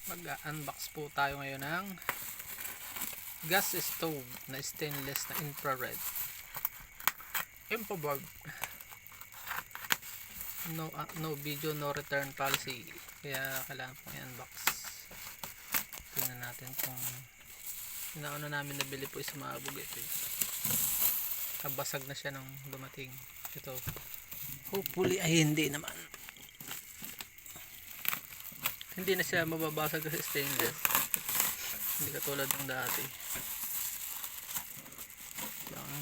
Mag-unbox po tayo ngayon ng gas stove na stainless na infrared. Infrared. No video, no return policy. Kaya kailangan po i-unbox. Tingnan natin kung inauna namin nabili po sa mga ito. Kabasag na siya nung dumating. Ito. Hopefully ay hindi naman. Hindi na siya mababasag kasi stainless. Hindi katulad ng dati. Yan.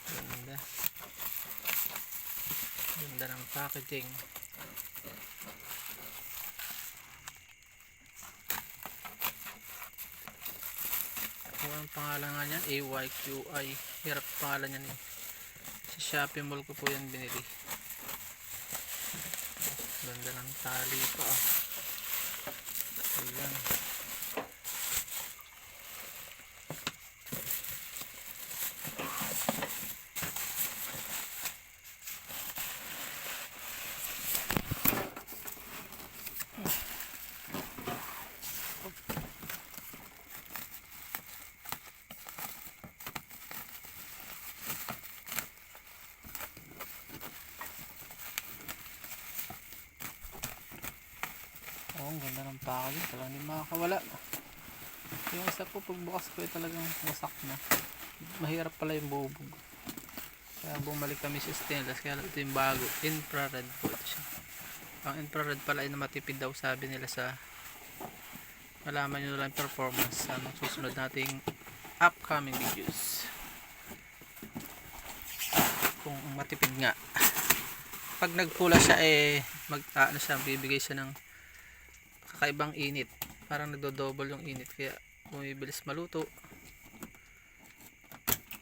Ganda. Ganda ng packaging. Kung ang pangalan nga niyan, AYQI. Hirap pangalan niyan eh. Sa Shopee Mall ko po yan binili. Ganda ng tali pa. Ayan. Oh, ang ganda ng packaging. Talagang hindi makakawala. Yung isa po pagbukas ko ay talagang wasak na. Mahirap pala yung bubog. Kaya bumalik kami sa stainless. Kaya ito yung bago. Infrared po ito siya. Ang infrared pala ay na matipid daw sabi nila sa malaman nyo lang performance sa susunod nating upcoming videos. Kung matipid nga. Pag nagpula siya eh ano siya, bibigay siya ng kakaibang init, parang nagdo-double yung init kaya bumibilis maluto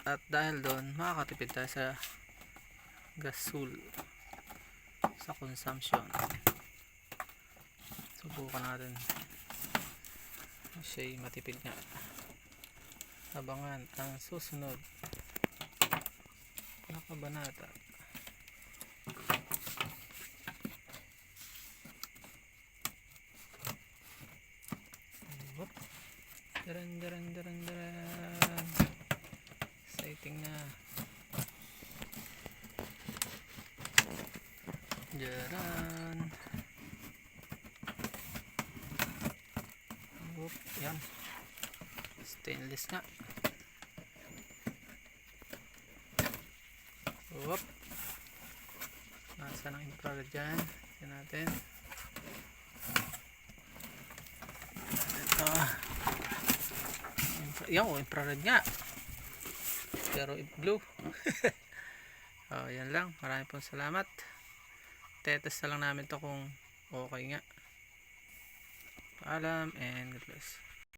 at dahil doon makakatipid tayo sa gasol sa consumption. Subukan natin siya matipid nga. Abangan ang susunod na kabanata. Daran. Exciting na. Daran. Yan. Stainless nga. Nasa ng infrared dyan. Yan natin. Ito. Yung infrared nga pero blue. Yan lang, maraming pong salamat. Tetest na lang namin to kung okay nga. Paalam and God bless.